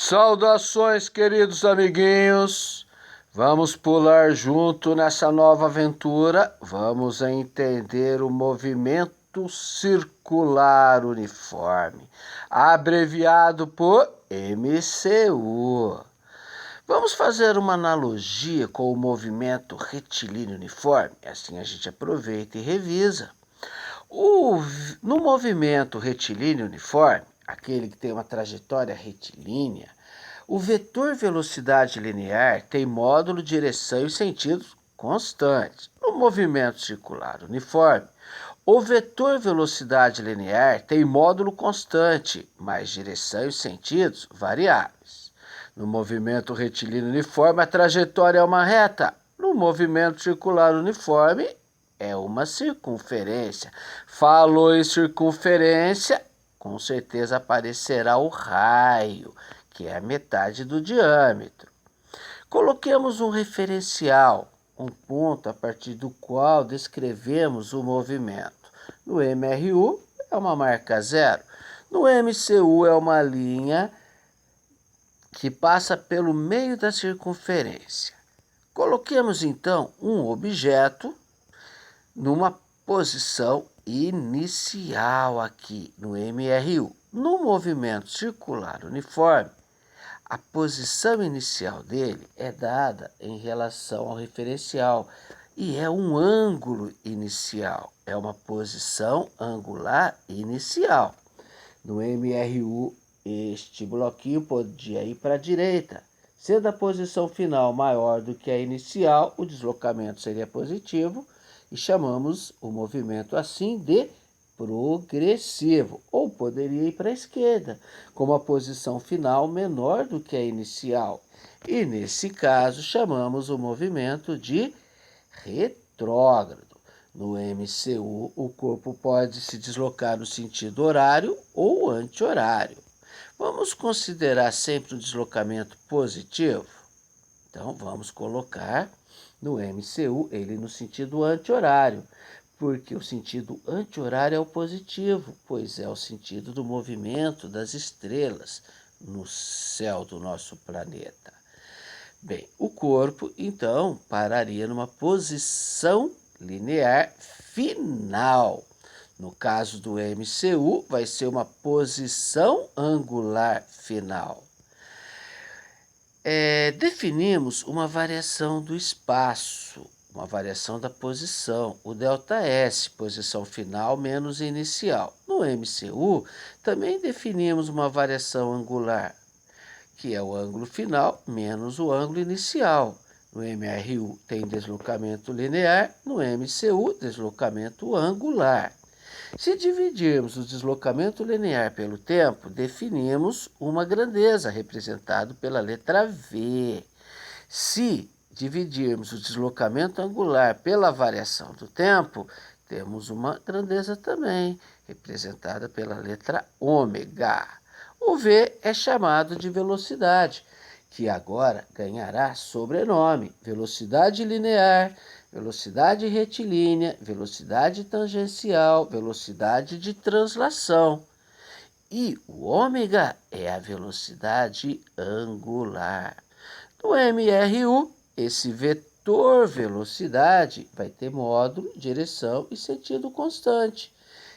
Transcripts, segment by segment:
Saudações, queridos amiguinhos! Vamos pular junto nessa nova aventura. Vamos entender o movimento circular uniforme, abreviado por MCU. Vamos fazer uma analogia com o movimento retilíneo uniforme, assim a gente aproveita e revisa. No movimento retilíneo uniforme, aquele que tem uma trajetória retilínea, o vetor velocidade linear tem módulo, direção e sentido constantes. No movimento circular uniforme, o vetor velocidade linear tem módulo constante, mas direção e sentidos variáveis. No movimento retilíneo uniforme, a trajetória é uma reta. No movimento circular uniforme, é uma circunferência. Falou em circunferência, com certeza aparecerá o raio, que é a metade do diâmetro. Coloquemos um referencial, um ponto a partir do qual descrevemos o movimento. No MRU é uma marca zero. No MCU é uma linha que passa pelo meio da circunferência. Coloquemos então um objeto numa posição inicial aqui no MRU. No movimento circular uniforme, a posição inicial dele é dada em relação ao referencial e é um ângulo inicial, é uma posição angular inicial. No MRU, este bloquinho podia ir para a direita. Sendo a posição final maior do que a inicial, o deslocamento seria positivo e chamamos o movimento assim de progressivo, ou poderia ir para a esquerda, com a posição final menor do que a inicial. E nesse caso, chamamos o movimento de retrógrado. No MCU, o corpo pode se deslocar no sentido horário ou anti-horário. Vamos considerar sempre um deslocamento positivo? Então, vamos colocar no MCU ele no sentido anti-horário, porque o sentido anti-horário é o positivo, pois é o sentido do movimento das estrelas no céu do nosso planeta. Bem, o corpo, então, pararia numa posição linear final. No caso do MCU, vai ser uma posição angular final. Definimos uma variação do espaço, uma variação da posição, o ΔS, posição final menos inicial. No MCU, também definimos uma variação angular, que é o ângulo final menos o ângulo inicial. No MRU tem deslocamento linear, no MCU, deslocamento angular. Se dividirmos o deslocamento linear pelo tempo, definimos uma grandeza, representado pela letra V. Se dividirmos o deslocamento angular pela variação do tempo, temos uma grandeza também, representada pela letra ômega. O V é chamado de velocidade, que agora ganhará sobrenome: velocidade linear, velocidade retilínea, velocidade tangencial, velocidade de translação. E o ômega é a velocidade angular. No MRU, esse vetor velocidade vai ter módulo, direção e sentido constante.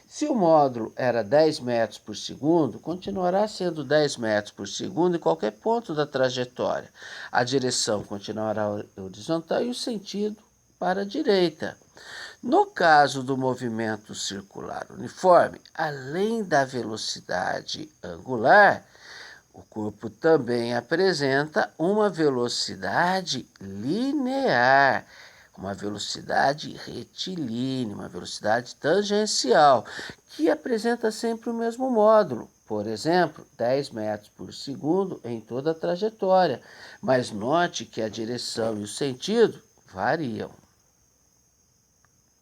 Se o módulo era 10 metros por segundo, continuará sendo 10 metros por segundo em qualquer ponto da trajetória. A direção continuará horizontal e o sentido para a direita. No caso do movimento circular uniforme, além da velocidade angular, o corpo também apresenta uma velocidade linear, uma velocidade retilínea, uma velocidade tangencial, que apresenta sempre o mesmo módulo. Por exemplo, 10 metros por segundo em toda a trajetória. Mas note que a direção e o sentido variam.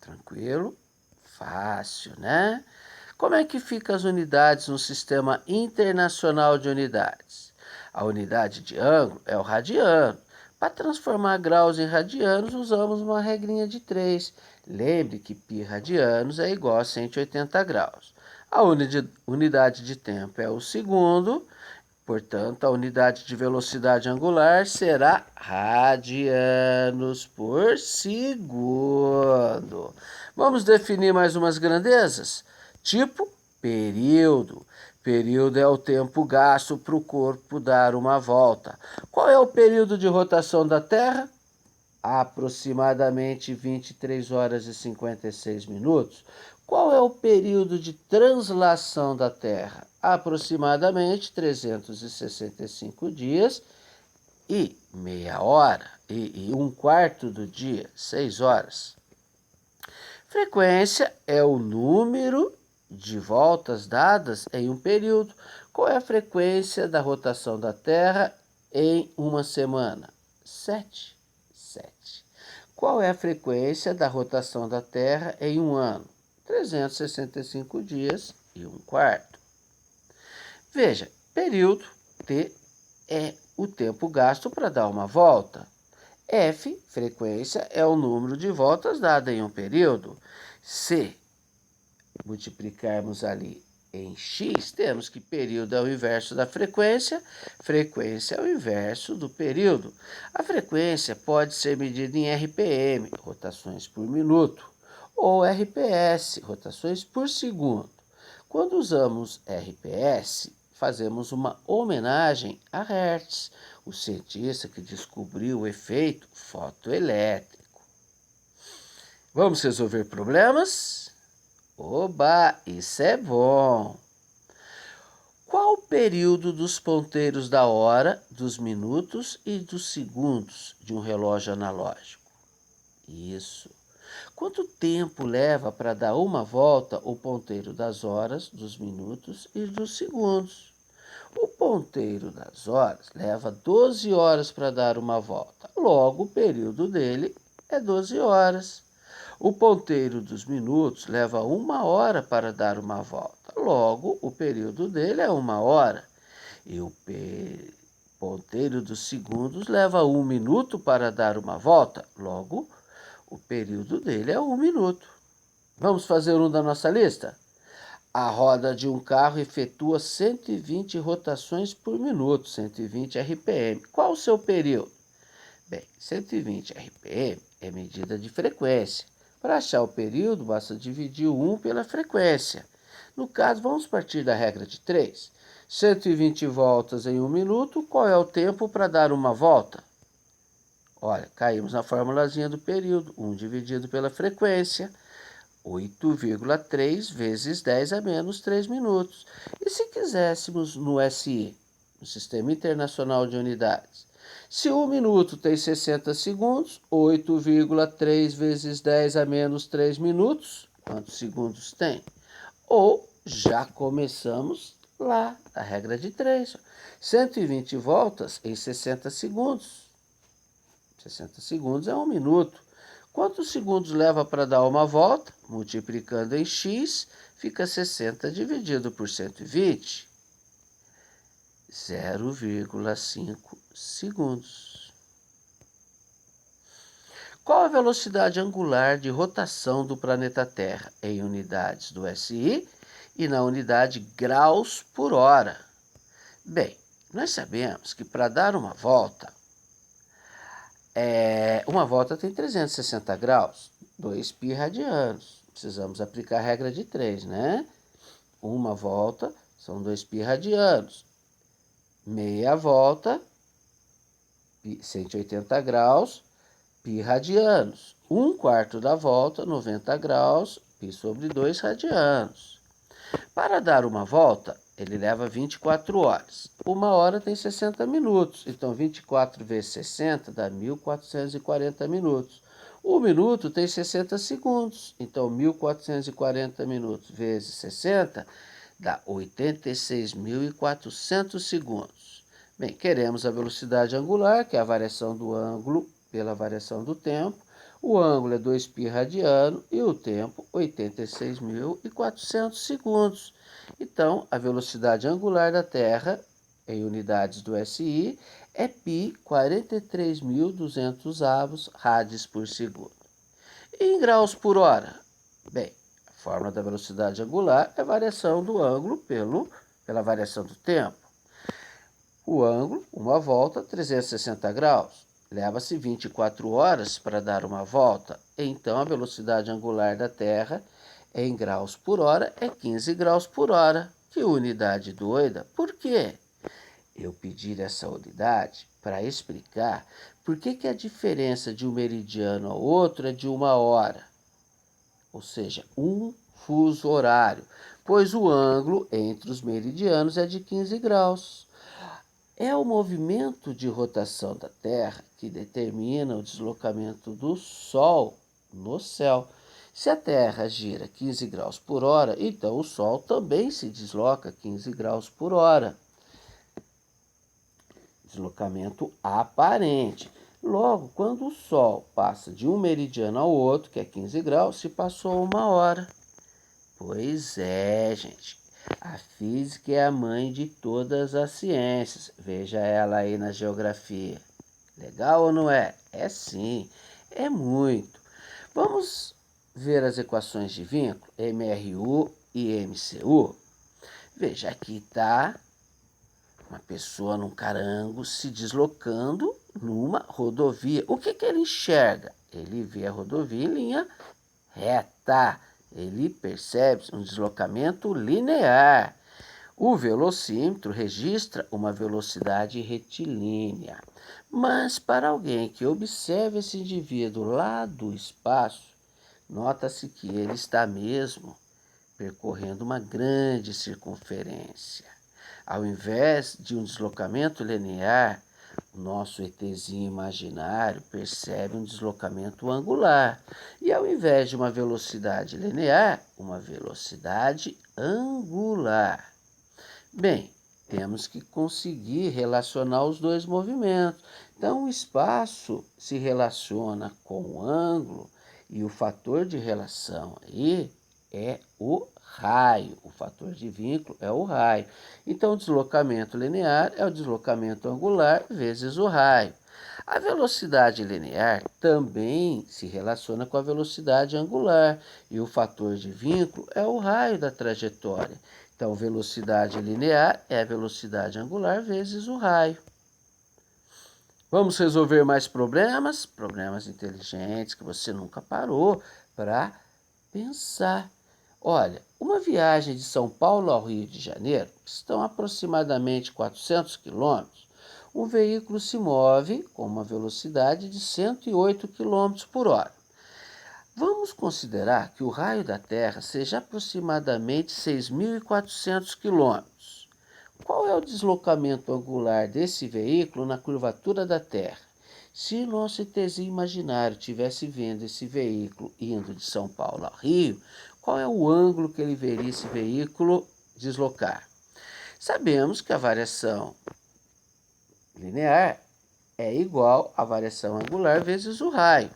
Tranquilo? Fácil, né? Como é que ficam as unidades no Sistema Internacional de Unidades? A unidade de ângulo é o radiano. Para transformar graus em radianos, usamos uma regrinha de 3. Lembre que π radianos é igual a 180 graus. A unidade de tempo é o segundo Portanto, a unidade de velocidade angular será radianos por segundo. Vamos definir mais umas grandezas? Tipo, período. Período é o tempo gasto para o corpo dar uma volta. Qual é o período de rotação da Terra? Aproximadamente 23 horas e 56 minutos. Qual é o período de translação da Terra? Aproximadamente 365 dias e meia hora, e um quarto do dia, 6 horas. Frequência é o número de voltas dadas em um período. Qual é a frequência da rotação da Terra em uma semana? 7. Qual é a frequência da rotação da Terra em um ano? 365 dias e um quarto. Veja, período T é o tempo gasto para dar uma volta. F, frequência, é o número de voltas dado em um período. Se multiplicarmos ali em x, temos que período é o inverso da frequência é o inverso do período. A frequência pode ser medida em RPM, rotações por minuto, ou RPS, rotações por segundo. Quando usamos RPS, fazemos uma homenagem a Hertz, o cientista que descobriu o efeito fotoelétrico. Vamos resolver problemas? Oba, isso é bom! Qual o período dos ponteiros da hora, dos minutos e dos segundos de um relógio analógico? Isso. Quanto tempo leva para dar uma volta o ponteiro das horas, dos minutos e dos segundos? O ponteiro das horas leva 12 horas para dar uma volta. Logo, o período dele é 12 horas. O ponteiro dos minutos leva 1 hora para dar uma volta. Logo, o período dele é 1 hora. E o ponteiro dos segundos leva 1 minuto para dar uma volta. Logo, o período dele é 1 minuto. Vamos fazer um da nossa lista? A roda de um carro efetua 120 rotações por minuto, 120 RPM. Qual o seu período? Bem, 120 RPM é medida de frequência. Para achar o período, basta dividir o 1 pela frequência. No caso, vamos partir da regra de 3. 120 voltas em 1 minuto, qual é o tempo para dar uma volta? Olha, caímos na formulazinha do período, 1 dividido pela frequência, 8,3 vezes 10 a menos 3 minutos. E se quiséssemos no SI, no Sistema Internacional de Unidades, se 1 minuto tem 60 segundos, 8,3 vezes 10 a menos 3 minutos, quantos segundos tem? Ou já começamos lá, a regra de 3. 120 voltas em 60 segundos. 60 segundos é 1 minuto. Quantos segundos leva para dar uma volta? Multiplicando em x, fica 60 dividido por 120. 0,5 segundos. Qual a velocidade angular de rotação do planeta Terra em unidades do SI e na unidade graus por hora? Bem, nós sabemos que para dar uma volta tem 360 graus, 2 π radianos. Precisamos aplicar a regra de 3, né? Uma volta são 2 π radianos. Meia volta, 180 graus, π radianos. 1/4 da volta, 90 graus, π sobre 2 radianos. Para dar uma volta, ele leva 24 horas. 1 hora tem 60 minutos, então 24 vezes 60 dá 1.440 minutos. 1 minuto tem 60 segundos, então 1.440 minutos vezes 60 dá 86.400 segundos. Bem, queremos a velocidade angular, que é a variação do ângulo pela variação do tempo. O ângulo é 2 π radiano e o tempo 86.400 segundos. Então, a velocidade angular da Terra, em unidades do SI, é π 43.200 avos rádios por segundo. E em graus por hora? Bem, a fórmula da velocidade angular é a variação do ângulo pela variação do tempo. O ângulo, uma volta, 360 graus. Leva-se 24 horas para dar uma volta. Então, a velocidade angular da Terra em graus por hora é 15 graus por hora. Que unidade doida! Por quê? Eu pedi essa unidade para explicar por que a diferença de um meridiano ao outro é de 1 hora. Ou seja, um fuso horário, pois o ângulo entre os meridianos é de 15 graus. É o movimento de rotação da Terra que determina o deslocamento do Sol no céu. Se a Terra gira 15 graus por hora, então o Sol também se desloca 15 graus por hora. Deslocamento aparente. Logo, quando o Sol passa de um meridiano ao outro, que é 15 graus, se passou 1 hora. Pois é, gente. A física é a mãe de todas as ciências. Veja ela aí na geografia. Legal ou não é? É sim, é muito. Vamos ver as equações de vínculo, MRU e MCU? Veja, aqui está uma pessoa num carango se deslocando numa rodovia. O que ele enxerga? Ele vê a rodovia em linha reta. Ele percebe um deslocamento linear. O velocímetro registra uma velocidade retilínea. Mas para alguém que observe esse indivíduo lá do espaço, nota-se que ele está mesmo percorrendo uma grande circunferência. Ao invés de um deslocamento linear, o nosso ETzinho imaginário percebe um deslocamento angular. E ao invés de uma velocidade linear, uma velocidade angular. Bem, temos que conseguir relacionar os dois movimentos. Então, o espaço se relaciona com o ângulo e o fator de relação aí é o raio. O fator de vínculo é o raio. Então, o deslocamento linear é o deslocamento angular vezes o raio. A velocidade linear também se relaciona com a velocidade angular e o fator de vínculo é o raio da trajetória. Então, velocidade linear é a velocidade angular vezes o raio. Vamos resolver mais problemas? Problemas inteligentes que você nunca parou para pensar. Olha, uma viagem de São Paulo ao Rio de Janeiro, que estão aproximadamente 400 quilômetros, um veículo se move com uma velocidade de 108 quilômetros por hora. Vamos considerar que o raio da Terra seja aproximadamente 6.400 quilômetros. Qual é o deslocamento angular desse veículo na curvatura da Terra? Se nosso ETzinho imaginário estivesse vendo esse veículo indo de São Paulo ao Rio, qual é o ângulo que ele veria esse veículo deslocar? Sabemos que a variação linear é igual à variação angular vezes o raio.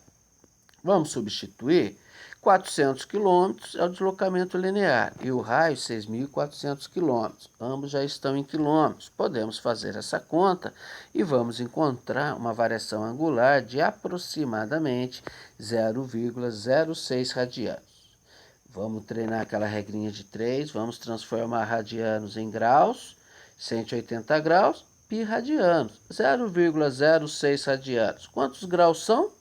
Vamos substituir? 400 km é o deslocamento linear e o raio 6.400 km. Ambos já estão em quilômetros. Podemos fazer essa conta e vamos encontrar uma variação angular de aproximadamente 0,06 radianos. Vamos treinar aquela regrinha de 3, vamos transformar radianos em graus, 180 graus, pi radianos, 0,06 radianos. Quantos graus são?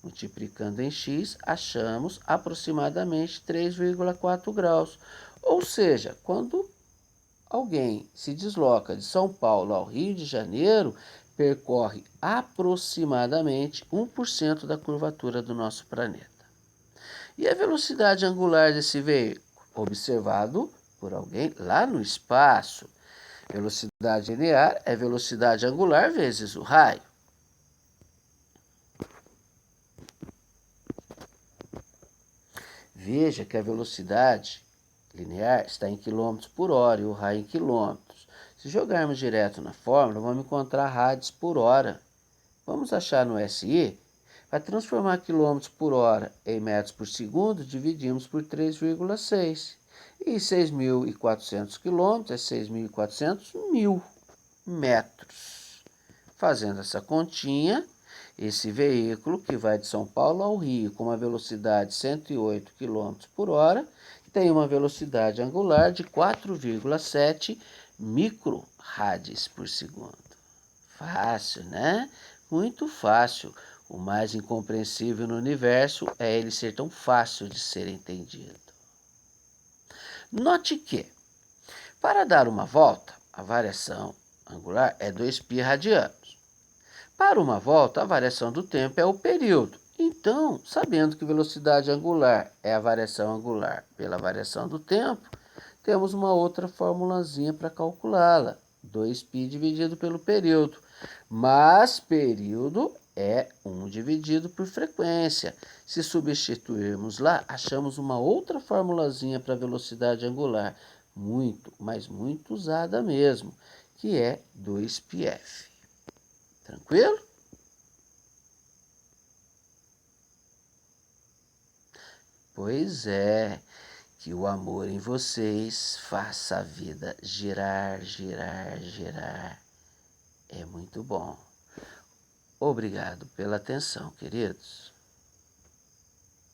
Multiplicando em x, achamos aproximadamente 3,4 graus. Ou seja, quando alguém se desloca de São Paulo ao Rio de Janeiro, percorre aproximadamente 1% da curvatura do nosso planeta. E a velocidade angular desse veículo? Observado por alguém lá no espaço. Velocidade linear é velocidade angular vezes o raio. Veja que a velocidade linear está em quilômetros por hora e o raio em quilômetros. Se jogarmos direto na fórmula, vamos encontrar rádios por hora. Vamos achar no SI? Para transformar quilômetros por hora em metros por segundo, dividimos por 3,6. E 6.400 quilômetros é 6.400 mil metros. Fazendo essa continha, esse veículo que vai de São Paulo ao Rio com uma velocidade de 108 km por hora tem uma velocidade angular de 4,7 microrades por segundo. Fácil, né? Muito fácil. O mais incompreensível no universo é ele ser tão fácil de ser entendido. Note que, para dar uma volta, a variação angular é 2π radianos. Para uma volta, a variação do tempo é o período. Então, sabendo que velocidade angular é a variação angular pela variação do tempo, temos uma outra formulazinha para calculá-la. 2π dividido pelo período. Mas período é 1 dividido por frequência. Se substituirmos lá, achamos uma outra formulazinha para velocidade angular. Muito, mas muito usada mesmo, que é 2πf. Tranquilo? Pois é, que o amor em vocês faça a vida girar, girar, girar. É muito bom. Obrigado pela atenção, queridos.